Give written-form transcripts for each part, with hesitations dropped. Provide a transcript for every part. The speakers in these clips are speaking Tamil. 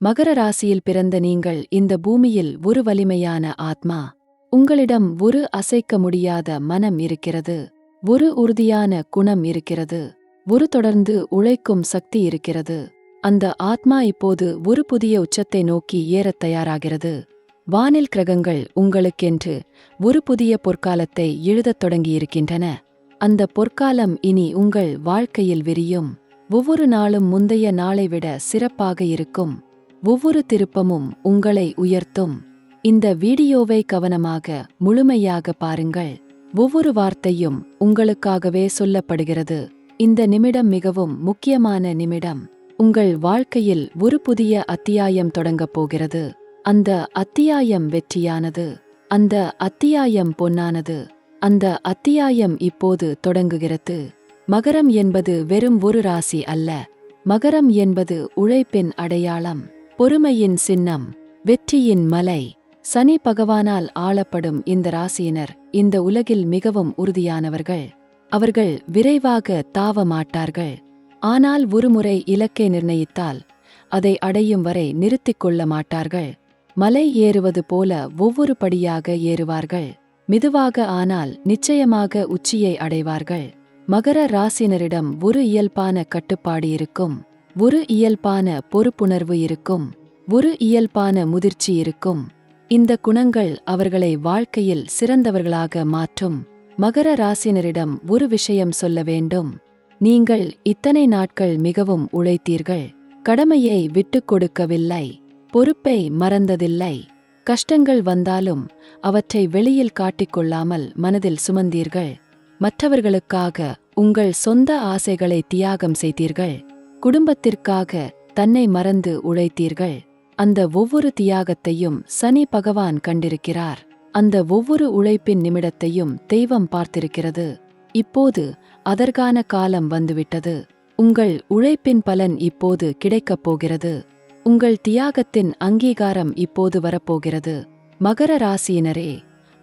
மகர ராசியில் பிறந்த நீங்கள் இந்த பூமியில் ஒரு வலிமையான ஆத்மா. உங்களிடம் ஒரு அசைக்க முடியாத மனம் இருக்கிறது. ஒரு உறுதியான குணம் இருக்கிறது. ஒரு தொடர்ந்து உழைக்கும் சக்தி இருக்கிறது. அந்த ஆத்மா இப்போது ஒரு புதிய உச்சத்தை நோக்கி ஏறத் தயாராகிறது. வானில் கிரகங்கள் உங்களுக்கென்று ஒரு புதிய பொற்காலத்தை எழுதத் தொடங்கியிருக்கின்றன. அந்த பொற்காலம் இனி உங்கள் வாழ்க்கையில் விரியும். ஒவ்வொரு நாளும் முந்தைய நாளை விட சிறப்பாக இருக்கும். ஒவ்வொரு திருப்பமும் உங்களை உயர்த்தும். இந்த வீடியோவை கவனமாக முழுமையாக பாருங்கள். ஒவ்வொரு வார்த்தையும் உங்களுக்காகவே சொல்லப்படுகிறது. இந்த நிமிடம் மிகவும் முக்கியமான நிமிடம். உங்கள் வாழ்க்கையில் ஒரு புதிய அத்தியாயம் தொடங்கப் போகிறது. அந்த அத்தியாயம் வெற்றியானது. அந்த அத்தியாயம் பொன்னானது. அந்த அத்தியாயம் இப்போது தொடங்குகிறது. மகரம் என்பது வெறும் ஒரு ராசி அல்ல. மகரம் என்பது உழைப்பின் அடையாளம், பொறுமையின் சின்னம், வெற்றியின் மலை. சனி பகவானால் ஆளப்படும் இந்த ராசியினர் இந்த உலகில் மிகவும் உறுதியானவர்கள். அவர்கள் விரைவாக தாவ மாட்டார்கள். ஆனால் ஒருமுறை இலக்கை நிர்ணயித்தால் அதை அடையும் வரை நிறுத்திக் கொள்ள மாட்டார்கள். மலை ஏறுவது போல ஒவ்வொரு படியாக ஏறுவார்கள். மெதுவாக ஆனால் நிச்சயமாக உச்சியை அடைவார்கள். மகர ராசினரிடம் ஒரு இயல்பான கட்டுப்பாடு இருக்கும். ஒரு இயல்பான பொறுப்புணர்வு இருக்கும். ஒரு இயல்பான முதிர்ச்சி இருக்கும். இந்த குணங்கள் அவர்களை வாழ்க்கையில் சிறந்தவர்களாக மாற்றும். மகர ராசினரிடம் ஒரு விஷயம் சொல்ல வேண்டும். நீங்கள் இத்தனை நாட்கள் மிகவும் உழைத்தீர்கள். கடமையை விட்டுக் கொடுக்கவில்லை. பொறுப்பை மறந்ததில்லை. கஷ்டங்கள் வந்தாலும் அவற்றை வெளியில் காட்டிக்கொள்ளாமல் மனதில் சுமந்தீர்கள். மற்றவர்களுக்காக உங்கள் சொந்த ஆசைகளை தியாகம் செய்தீர்கள். குடும்பத்திற்காக தன்னை மறந்து உழைத்தீர்கள். அந்த ஒவ்வொரு தியாகத்தையும் சனி பகவான் கண்டிருக்கிறார். அந்த ஒவ்வொரு உழைப்பின் நிமிடத்தையும் தெய்வம் பார்த்திருக்கிறது. இப்போது அதற்கான காலம் வந்துவிட்டது. உங்கள் உழைப்பின் பலன் இப்போது கிடைக்கப் போகிறது. உங்கள் தியாகத்தின் அங்கீகாரம் இப்போது வரப்போகிறது. மகர ராசியினரே,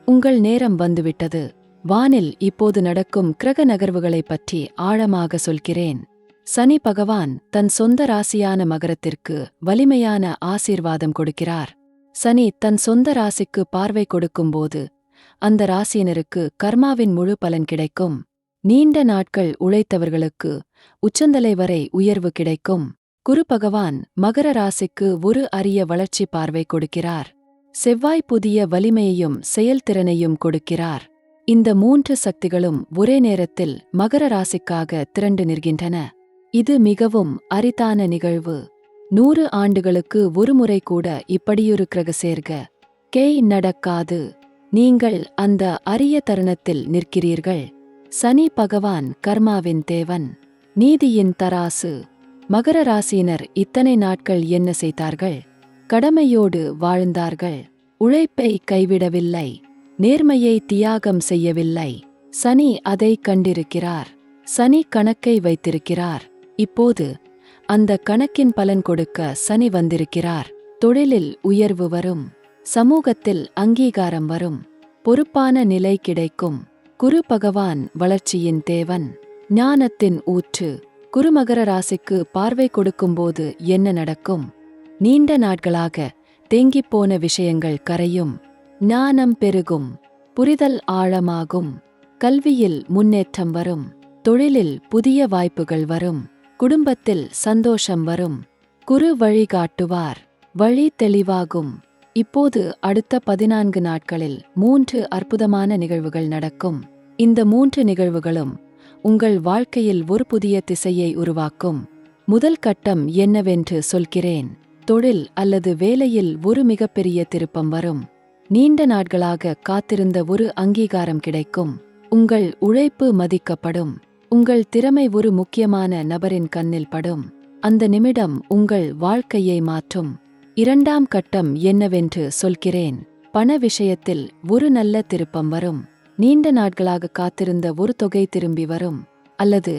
உங்கள் நேரம் வந்துவிட்டது. வானில் இப்போது நடக்கும் கிரக நகர்வுகளைப் பற்றி ஆழமாக சொல்கிறேன். சனி பகவான் தன் சொந்த ராசியான மகரத்திற்கு வலிமையான ஆசீர்வாதம் கொடுக்கிறார். சனி தன் சொந்த ராசிக்கு பார்வை கொடுக்கும்போது அந்த ராசியினருக்கு கர்மாவின் முழு பலன் கிடைக்கும். நீண்ட நாட்கள் உழைத்தவர்களுக்கு உச்சந்தலை வரை உயர்வு கிடைக்கும். குரு பகவான் மகர ராசிக்கு ஒரு அரிய வளர்ச்சி பார்வை கொடுக்கிறார். செவ்வாய் புதிய வலிமையையும் செயல்திறனையும் கொடுக்கிறார். இந்த மூன்று சக்திகளும் ஒரே நேரத்தில் மகர ராசிக்காக திரண்டு நிற்கின்றன. இது மிகவும் அரிதான நிகழ்வு. 100 ஆண்டுகளுக்கு ஒருமுறை கூட இப்படியொரு கிரக சேர்க்கை நடக்காது. நீங்கள் அந்த அரிய தருணத்தில் நிற்கிறீர்கள். சனி பகவான் கர்மாவின் தேவன், நீதியின் தராசு. மகர ராசியினர் இத்தனை நாட்கள் என்ன செய்தார்கள்? கடமையோடு வாழ்ந்தார்கள். உழைப்பை கைவிடவில்லை. நேர்மையை தியாகம் செய்யவில்லை. சனி அதை கண்டிருக்கிறார். சனி கணக்கை வைத்திருக்கிறார். இப்போது அந்த கணக்கின் பலன் கொடுக்க சனி வந்திருக்கிறார். தொழிலில் உயர்வு வரும். சமூகத்தில் அங்கீகாரம் வரும். பொறுப்பான நிலை கிடைக்கும். குரு பகவான் வளர்ச்சியின் தேவன், ஞானத்தின் ஊற்று. குருமகர ராசிக்கு பார்வை கொடுக்கும்போது என்ன நடக்கும்? நீண்ட நாட்களாக தேங்கிப்போன விஷயங்கள் கரையும். ஞானம் பெருகும். புரிதல் ஆழமாகும். கல்வியில் முன்னேற்றம் வரும். தொழிலில் புதிய வாய்ப்புகள் வரும். குடும்பத்தில் சந்தோஷம் வரும். குரு வழிகாட்டுவார். வழி தெளிவாகும். இப்போது அடுத்த 14 நாட்களில் 3 அற்புதமான நிகழ்வுகள் நடக்கும். இந்த 3 நிகழ்வுகளும் உங்கள் வாழ்க்கையில் ஒரு புதிய திசையை உருவாக்கும். முதல் கட்டம் என்னவென்று சொல்கிறேன். தொழில் அல்லது வேலையில் ஒரு மிகப்பெரிய திருப்பம் வரும். நீண்ட நாட்களாக காத்திருந்த ஒரு அங்கீகாரம் கிடைக்கும். உங்கள் உழைப்பு மதிக்கப்படும். உங்கள் திறமை ஒரு முக்கியமான நபரின் கண்ணில் படும். அந்த நிமிடம் உங்கள் வாழ்க்கையை மாற்றும். இரண்டாம் கட்டம் என்னவென்று சொல்கிறேன். பண விஷயத்தில் ஒரு நல்ல திருப்பம் வரும். நீண்ட நாட்களாக காத்திருந்த ஒரு தொகை திரும்பி வரும். அல்லது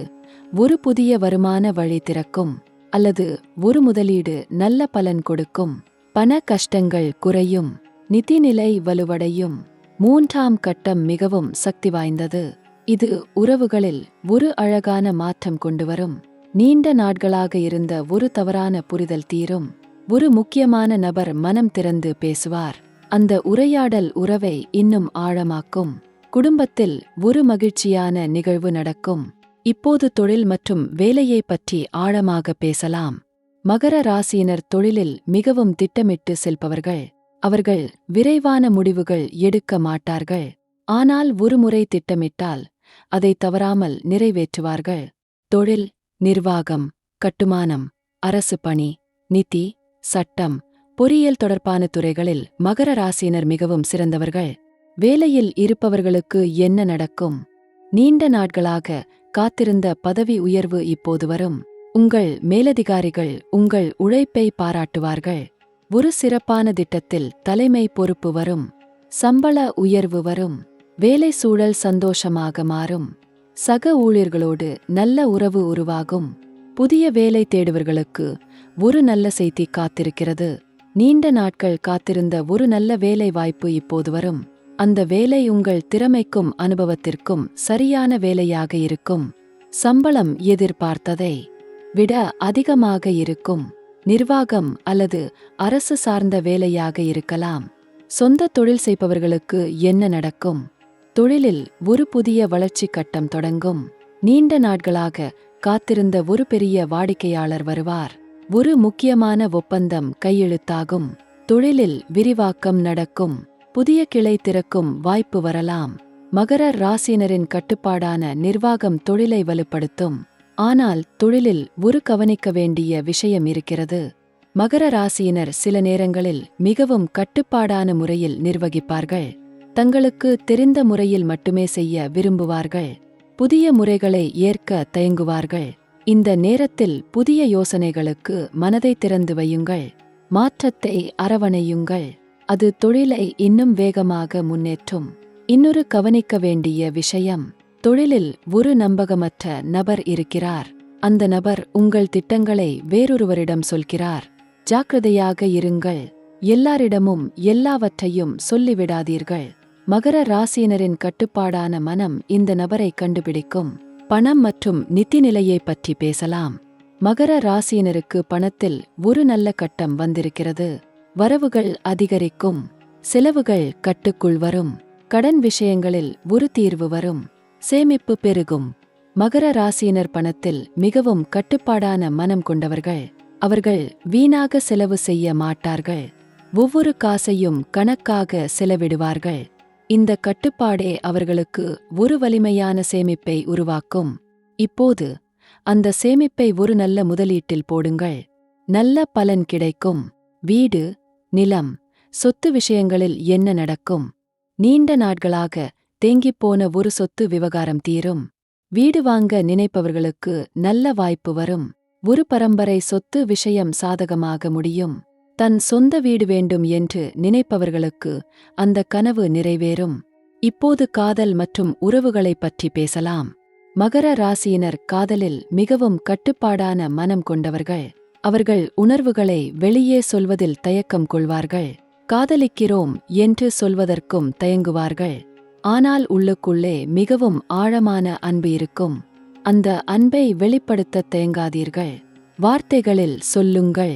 ஒரு புதிய வருமான வழி திறக்கும். அல்லது ஒரு முதலீடு நல்ல பலன் கொடுக்கும். பண கஷ்டங்கள் குறையும். நிதிநிலை வலுவடையும். மூன்றாம் கட்டம் மிகவும் சக்தி வாய்ந்தது. இது உறவுகளில் ஒரு அழகான மாற்றம் கொண்டுவரும். நீண்ட நாட்களாக இருந்த ஒரு தவறான புரிதல் தீரும். ஒரு முக்கியமான நபர் மனம் திறந்து பேசுவார். அந்த உரையாடல் உறவை இன்னும் ஆழமாக்கும். குடும்பத்தில் ஒரு மகிழ்ச்சியான நிகழ்வு நடக்கும். இப்போது தொழில் மற்றும் வேலையை பற்றி ஆழமாக பேசலாம். மகர ராசியினர் தொழிலில் மிகவும் திட்டமிட்டு செல்பவர்கள். அவர்கள் விரைவான முடிவுகள் எடுக்க மாட்டார்கள். ஆனால் ஒருமுறை திட்டமிட்டால் அதை தவறாமல் நிறைவேற்றுவார்கள். தொழில், நிர்வாகம், கட்டுமானம், அரசு பணி, நிதி, சட்டம், பொறியியல் தொடர்பான துறைகளில் மகர ராசியினர் மிகவும் சிறந்தவர்கள். வேலையில் இருப்பவர்களுக்கு என்ன நடக்கும்? நீண்ட நாட்களாக காத்திருந்த பதவி உயர்வு இப்போது வரும். உங்கள் மேலதிகாரிகள் உங்கள் உழைப்பை பாராட்டுவார்கள். ஒரு சிறப்பான திட்டத்தில் தலைமை பொறுப்பு வரும். சம்பள உயர்வு வரும். வேலை சூழல் சந்தோஷமாக மாறும். சக ஊழியர்களோடு நல்ல உறவு உருவாகும். புதிய வேலை தேடுவர்களுக்கு ஒரு நல்ல செய்தி காத்திருக்கிறது. நீண்ட நாட்கள் காத்திருந்த ஒரு நல்ல வேலை வாய்ப்பு இப்போது வரும். அந்த வேலை உங்கள் திறமைக்கும் அனுபவத்திற்கும் சரியான வேலையாக இருக்கும். சம்பளம் எதிர்பார்த்ததை விட அதிகமாக இருக்கும். நிர்வாகம் அல்லது அரசு சார்ந்த வேலையாக இருக்கலாம். சொந்த தொழில் செய்பவர்களுக்கு என்ன நடக்கும்? தொழிலில் ஒரு புதிய வளர்ச்சி கட்டம் தொடங்கும். நீண்ட நாட்களாக காத்திருந்த ஒரு பெரிய வாடிக்கையாளர் வருவார். ஒரு முக்கியமான ஒப்பந்தம் கையெழுத்தாகும். தொழிலில் விரிவாக்கம் நடக்கும். புதிய கிளை திறக்கும் வாய்ப்பு வரலாம். மகர ராசியினரின் கட்டுப்பாடான நிர்வாகம் தொழிலை வலுப்படுத்தும். ஆனால் தொழிலில் ஒரு கவனிக்க வேண்டிய விஷயம் இருக்கிறது. மகர ராசியினர் சில நேரங்களில் மிகவும் கட்டுப்பாடான முறையில் நிர்வகிப்பார்கள். தங்களுக்கு தெரிந்த முறையில் மட்டுமே செய்ய விரும்புவார்கள். புதிய முறைகளை ஏற்க தயங்குவார்கள். இந்த நேரத்தில் புதிய யோசனைகளுக்கு மனதை திறந்து வையுங்கள். மாற்றத்தை அரவணையுங்கள். அது தொழிலை இன்னும் வேகமாக முன்னேற்றும். இன்னொரு கவனிக்க வேண்டிய விஷயம், தொழிலில் ஒரு நம்பகமற்ற நபர் இருக்கிறார். அந்த நபர் உங்கள் திட்டங்களை வேறொருவரிடம் சொல்கிறார். ஜாக்கிரதையாக இருங்கள். எல்லாரிடமும் எல்லாவற்றையும் சொல்லிவிடாதீர்கள். மகர ராசியினரின் கட்டுப்பாடான மனம் இந்த நபரை கண்டுபிடிக்கும். பணம் மற்றும் நிதி நிலையை பற்றி பேசலாம். மகர ராசியினருக்கு பணத்தில் ஒரு நல்ல கட்டம் வந்திருக்கிறது. வரவுகள் அதிகரிக்கும். செலவுகள் கட்டுக்குள் வரும். கடன் விஷயங்களில் ஒரு தீர்வு வரும். சேமிப்பு பெருகும். மகர ராசியினர் பணத்தில் மிகவும் கட்டுப்பாடான மனம் கொண்டவர்கள். அவர்கள் வீணாக செலவு செய்ய மாட்டார்கள். ஒவ்வொரு காசையும் கணக்காக செலவிடுவார்கள். இந்த கட்டுப்பாடே அவர்களுக்கு ஒரு வலிமையான சேமிப்பை உருவாக்கும். இப்போது அந்த சேமிப்பை ஒரு நல்ல முதலீட்டில் போடுங்கள். நல்ல பலன் கிடைக்கும். வீடு, நிலம், சொத்து விஷயங்களில் என்ன நடக்கும்? நீண்ட நாட்களாக தேங்கிப்போன ஒரு சொத்து விவகாரம் தீரும். வீடு வாங்க நினைப்பவர்களுக்கு நல்ல வாய்ப்பு வரும். ஒரு பரம்பரை சொத்து விஷயம் சாதகமாக முடியும். தன் சொந்த வீடு வேண்டும் என்று நினைப்பவர்களுக்கு அந்த கனவு நிறைவேறும். இப்போது காதல் மற்றும் உறவுகளைப் பற்றி பேசலாம். மகர ராசியினர் காதலில் மிகவும் கட்டுப்பாடான மனம் கொண்டவர்கள். அவர்கள் உணர்வுகளை வெளியே சொல்வதில் தயக்கம் கொள்வார்கள். காதலிக்கிறோம் என்று சொல்வதற்கும் தயங்குவார்கள். ஆனால் உள்ளுக்குள்ளே மிகவும் ஆழமான அன்பு இருக்கும். அந்த அன்பை வெளிப்படுத்த தயங்காதீர்கள். வார்த்தைகளில் சொல்லுங்கள்.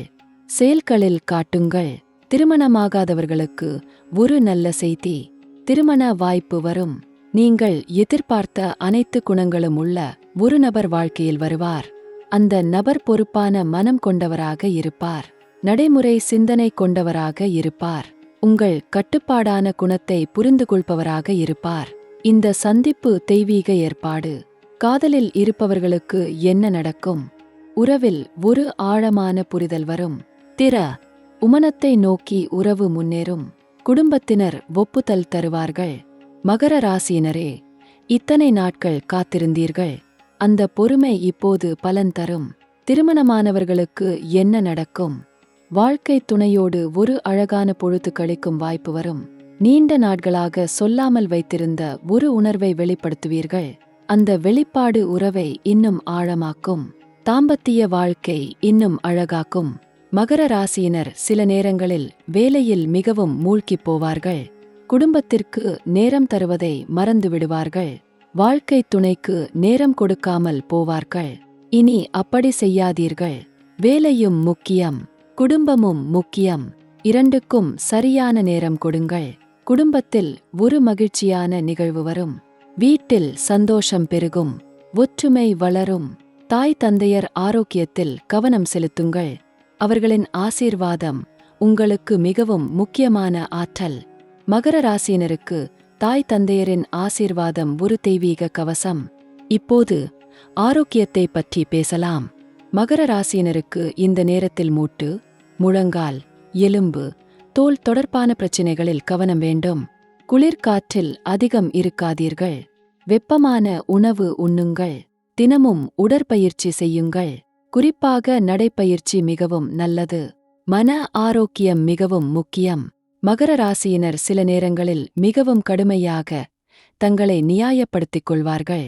செயல்களில் காட்டுங்கள். திருமணமாகாதவர்களுக்கு ஒரு நல்ல செய்தி. திருமண வாய்ப்பு வரும். நீங்கள் எதிர்பார்த்த அனைத்து குணங்களும் உள்ள ஒரு நபர் வாழ்க்கையில் வருவார். அந்த நபர் பொறுப்பான மனம் கொண்டவராக இருப்பார். நடைமுறை சிந்தனை கொண்டவராக இருப்பார். உங்கள் கட்டுப்பாடான குணத்தை புரிந்து கொள்பவராக இருப்பார். இந்த சந்திப்பு தெய்வீக ஏற்பாடு. காதலில் இருப்பவர்களுக்கு என்ன நடக்கும்? உறவில் ஒரு ஆழமான புரிதல் வரும். திற உமனத்தை நோக்கி உறவு முன்னேறும். குடும்பத்தினர் ஒப்புதல் தருவார்கள். மகர ராசியினரே, இத்தனை நாட்கள் காத்திருந்தீர்கள். அந்த பொறுமை இப்போது பலன் தரும். திருமணமானவர்களுக்கு என்ன நடக்கும்? வாழ்க்கை துணையோடு ஒரு அழகான பொழுது கழிக்கும் வாய்ப்பு வரும். நீண்ட நாட்களாக சொல்லாமல் வைத்திருந்த ஒரு உணர்வை வெளிப்படுத்துவீர்கள். அந்த வெளிப்பாடு உறவை இன்னும் ஆழமாக்கும். தாம்பத்திய வாழ்க்கை இன்னும் அழகாக்கும். மகர ராசியினர் சில நேரங்களில் வேலையில் மிகவும் மூழ்கிப் போவார்கள். குடும்பத்திற்கு நேரம் தருவதை மறந்துவிடுவார்கள். வாழ்க்கை துணைக்கு நேரம் கொடுக்காமல் போவார்கள். இனி அப்படி செய்யாதீர்கள். வேலையும் முக்கியம். குடும்பமும் முக்கியம். இரண்டுக்கும் சரியான நேரம் கொடுங்கள். குடும்பத்தில் ஒரு மகிழ்ச்சியான நிகழ்வு வரும். வீட்டில் சந்தோஷம் பெருகும். ஒற்றுமை வளரும். தாய் தந்தையர் ஆரோக்கியத்தில் கவனம் செலுத்துங்கள். அவர்களின் ஆசீர்வாதம் உங்களுக்கு மிகவும் முக்கியமான ஆற்றல். மகர ராசியினருக்கு தாய் தந்தையரின் ஆசீர்வாதம் ஒரு தெய்வீக கவசம். இப்போது ஆரோக்கியத்தை பற்றி பேசலாம். மகர ராசியினருக்கு இந்த நேரத்தில் மூட்டு, முழங்கால், எலும்பு, தோல் தொடர்பான பிரச்சினைகளில் கவனம் வேண்டும். குளிர்காற்றில் அதிகம் இருக்காதீர்கள். வெப்பமான உணவு உண்ணுங்கள். தினமும் உடற்பயிற்சி செய்யுங்கள். குறிப்பாக நடைப்பயிற்சி மிகவும் நல்லது. மன ஆரோக்கியம் மிகவும் முக்கியம். மகர ராசியினர் சில நேரங்களில் மிகவும் கடுமையாக தங்களை நியாயப்படுத்திக் கொள்வார்கள்.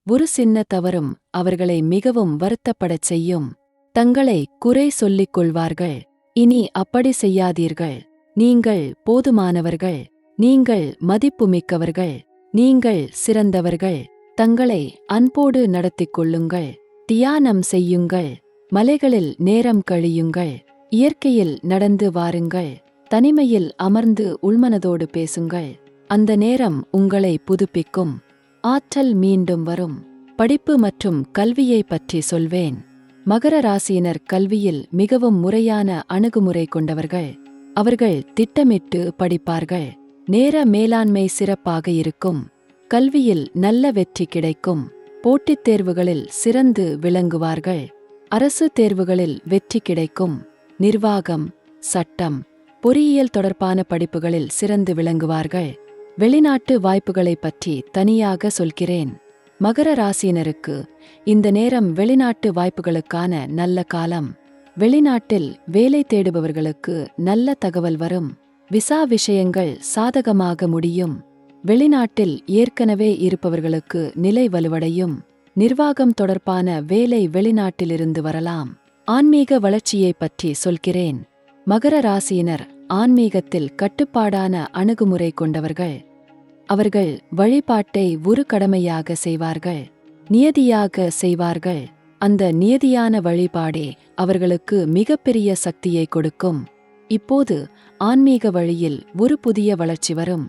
ஒரு சின்ன தவறும் அவர்களை மிகவும் வருத்தப்படச் செய்யும். தங்களை குறை சொல்லிக் கொள்வார்கள். இனி அப்படி செய்யாதீர்கள். நீங்கள் போதுமானவர்கள். நீங்கள் மதிப்புமிக்கவர்கள். நீங்கள் சிறந்தவர்கள். தங்களை அன்போடு நடத்திக் கொள்ளுங்கள். தியானம் செய்யுங்கள். மலைகளில் நேரம் கழியுங்கள். இயற்கையில் நடந்து வாருங்கள். தனிமையில் அமர்ந்து உள்மனதோடு பேசுங்கள். அந்த நேரம் உங்களை புதுப்பிக்கும். ஆற்றல் மீண்டும் வரும். படிப்பு மற்றும் கல்வியை பற்றி சொல்வேன். மகர ராசியினர் கல்வியில் மிகவும் முறையான அணுகுமுறை கொண்டவர்கள். அவர்கள் திட்டமிட்டு படிப்பார்கள். நேர மேலாண்மை சிறப்பாக இருக்கும். கல்வியில் நல்ல வெற்றி கிடைக்கும். போட்டித் தேர்வுகளில் சிறந்து விளங்குவார்கள். அரசு தேர்வுகளில் வெற்றி கிடைக்கும். நிர்வாகம், சட்டம், பொறியியல் தொடர்பான படிப்புகளில் சிறந்து விளங்குவார்கள். வெளிநாட்டு வாய்ப்புகளை பற்றி தனியாக சொல்கிறேன். மகர ராசியினருக்கு இந்த நேரம் வெளிநாட்டு வாய்ப்புகளுக்கான நல்ல காலம். வெளிநாட்டில் வேலை தேடுபவர்களுக்கு நல்ல தகவல் வரும். விசா விஷயங்கள் சாதகமாக முடியும். வெளிநாட்டில் ஏற்கனவே இருப்பவர்களுக்கு நிலை வலுவடையும். நிர்வாகம் தொடர்பான வேலை வெளிநாட்டிலிருந்து வரலாம். ஆன்மீக வளர்ச்சியை பற்றி சொல்கிறேன். மகர ராசியினர் ஆன்மீகத்தில் கட்டுப்பாடான அணுகுமுறை கொண்டவர்கள். அவர்கள் வழிபாட்டை ஒரு கடமையாக செய்வார்கள். நியதியாக செய்வார்கள். அந்த நியதியான வழிபாடே அவர்களுக்கு மிகப்பெரிய சக்தியை கொடுக்கும். இப்போது ஆன்மீக வழியில் ஒரு புதிய வளர்ச்சி வரும்.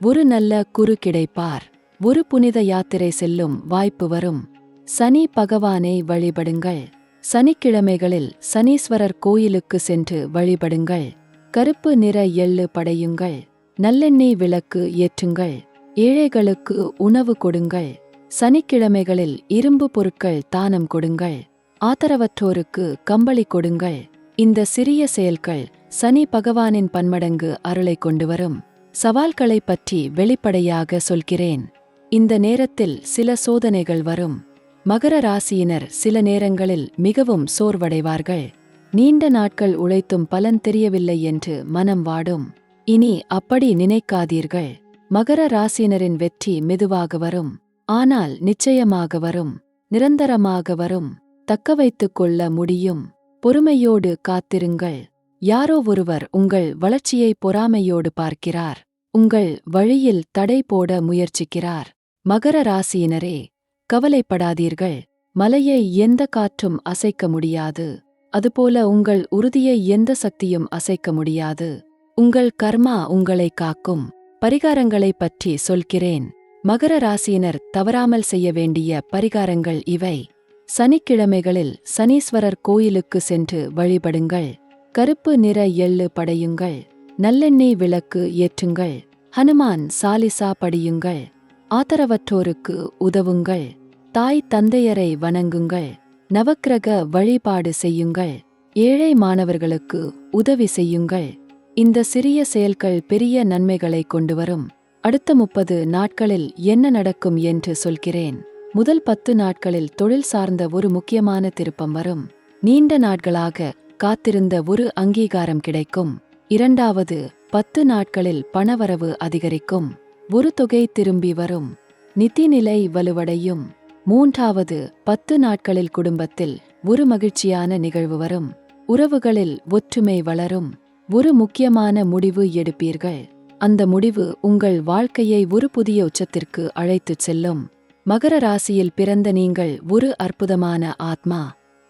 ஒரு நல்ல குரு கிடைப்பார். ஒரு புனித யாத்திரை செல்லும் வாய்ப்பு வரும். சனி பகவானை வழிபடுங்கள். சனிக்கிழமைகளில் சனீஸ்வரர் கோயிலுக்கு சென்று வழிபடுங்கள். கருப்பு நிற எள்ளு படையுங்கள். நல்லெண்ணெய் விளக்கு ஏற்றுங்கள். ஏழைகளுக்கு உணவு கொடுங்கள். சனிக்கிழமைகளில் இரும்பு பொருட்கள் தானம் கொடுங்கள். ஆதரவற்றோருக்கு கம்பளி கொடுங்கள். இந்த சிறிய செயல்கள் சனி பகவானின் பன்மடங்கு அருளை கொண்டு வரும். சவால்களை பற்றி வெளிப்படையாக சொல்கிறேன். இந்த நேரத்தில் சில சோதனைகள் வரும். மகர ராசியினர் சில நேரங்களில் மிகவும் சோர்வடைவார்கள். நீண்ட நாட்கள் உழைத்தும் பலன் தெரியவில்லை என்று மனம் வாடும். இனி அப்படி நினைக்காதீர்கள். மகர ராசியினரின் வெற்றி மெதுவாக வரும். ஆனால் நிச்சயமாக வரும். நிரந்தரமாக வரும். தக்கவைத்துக் கொள்ள முடியும். பொறுமையோடு காத்திருங்கள். யாரோ ஒருவர் உங்கள் வளர்ச்சியை பொறாமையோடு பார்க்கிறார். உங்கள் வழியில் தடை போட முயற்சிக்கிறார். மகர ராசியினரே, கவலைப்படாதீர்கள். மலையை எந்த காற்றும் அசைக்க முடியாது. அதுபோல உங்கள் உறுதியை எந்த சக்தியும் அசைக்க முடியாது. உங்கள் கர்மா உங்களை காக்கும். பரிகாரங்களை பற்றி சொல்கிறேன். மகர ராசியினர் தவறாமல் செய்ய வேண்டிய பரிகாரங்கள் இவை. சனிக்கிழமைகளில் சனீஸ்வரர் கோயிலுக்கு சென்று வழிபடுங்கள். கருப்பு நிற எள்ளு படையுங்கள். நல்லெண்ணெய் விளக்கு ஏற்றுங்கள். ஹனுமான் சாலிசா படியுங்கள். ஆதரவற்றோருக்கு உதவுங்கள். தாய் தந்தையரை வணங்குங்கள். நவக்கிரக வழிபாடு செய்யுங்கள். ஏழை மாணவர்களுக்கு உதவி செய்யுங்கள். இந்த சிறிய செயல்கள் பெரிய நன்மைகளை கொண்டுவரும். அடுத்த 30 நாட்களில் என்ன நடக்கும் என்று சொல்கிறேன். முதல் 10 நாட்களில் தொழில் சார்ந்த ஒரு முக்கியமான திருப்பம் வரும். நீண்ட நாட்களாக காத்திருந்த ஒரு அங்கீகாரம் கிடைக்கும். இரண்டாவது 10 நாட்களில் பணவரவு அதிகரிக்கும். ஒரு தொகை திரும்பி வரும். நிதிநிலை வலுவடையும். மூன்றாவது 10 நாட்களில் குடும்பத்தில் ஒரு மகிழ்ச்சியான நிகழ்வு வரும். உறவுகளில் ஒற்றுமை வளரும். ஒரு முக்கியமான முடிவு எடுப்பீர்கள். அந்த முடிவு உங்கள் வாழ்க்கையை ஒரு புதிய உச்சத்திற்கு அழைத்துச் செல்லும். மகர ராசியில் பிறந்த நீங்கள் ஒரு அற்புதமான ஆத்மா.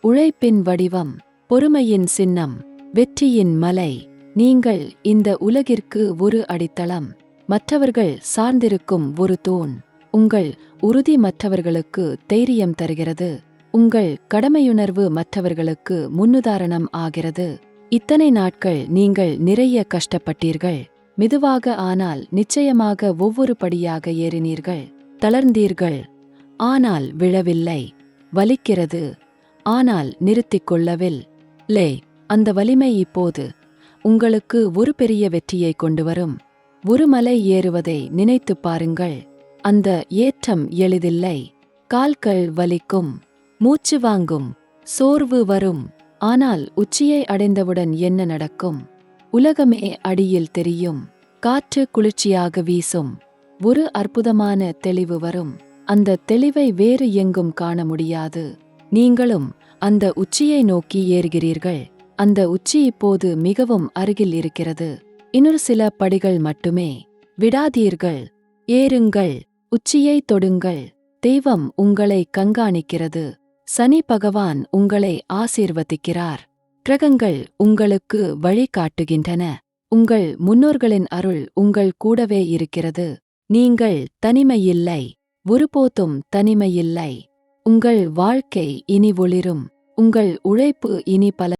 உழைப்பின் வடிவம். பொறுமையின் சின்னம். வெற்றியின் மலை. நீங்கள் இந்த உலகிற்கு ஒரு அடித்தளம், மற்றவர்கள் சார்ந்திருக்கும் ஒரு தூண். உங்கள் உறுதி மற்றவர்களுக்கு தைரியம் தருகிறது. உங்கள் கடமையுணர்வு மற்றவர்களுக்கு முன்னுதாரணம் ஆகிறது. இத்தனை நாட்கள் நீங்கள் நிறைய கஷ்டப்பட்டீர்கள். மெதுவாக ஆனால் நிச்சயமாக ஒவ்வொரு படியாக ஏறினீர்கள். தளர்ந்தீர்கள், ஆனால் விழவில்லை. வலிக்கிறது, ஆனால் நிறுத்திக் கொள்ளவில்லை. அந்த வலிமை இப்போது உங்களுக்கு ஒரு பெரிய வெற்றியை கொண்டு வரும். ஒரு மலை ஏறுவதை நினைத்துப் பாருங்கள். அந்த ஏற்றம் எளிதில்லை. கால்கள் வலிக்கும், மூச்சு வாங்கும், சோர்வு வரும். ஆனால் உச்சியை அடைந்தவுடன் என்ன நடக்கும்? உலகமே அடியில் தெரியும். காற்று குளிர்ச்சியாக வீசும். ஒரு அற்புதமான தெளிவு வரும். அந்த தெளிவை வேறு எங்கும் காண முடியாது. நீங்களும் அந்த உச்சியை நோக்கி ஏறுகிறீர்கள். அந்த உச்சி இப்போது மிகவும் அருகில் இருக்கிறது. இன்னொரு சில படிகள் மட்டுமே. விடாதீர்கள், ஏறுங்கள், உச்சியை தொடுங்கள். தெய்வம் உங்களை கண்காணிக்கிறது. சனி பகவான் உங்களை ஆசீர்வதிக்கிறார். கிரகங்கள் உங்களுக்கு வழிகாட்டுகின்றன. உங்கள் முன்னோர்களின் அருள் உங்கள் கூடவே இருக்கிறது. நீங்கள் தனிமையில்லை, ஒருபோதும் தனிமையில்லை. உங்கள் வாழ்க்கை இனி ஒளிரும். உங்கள் உழைப்பு இனி பல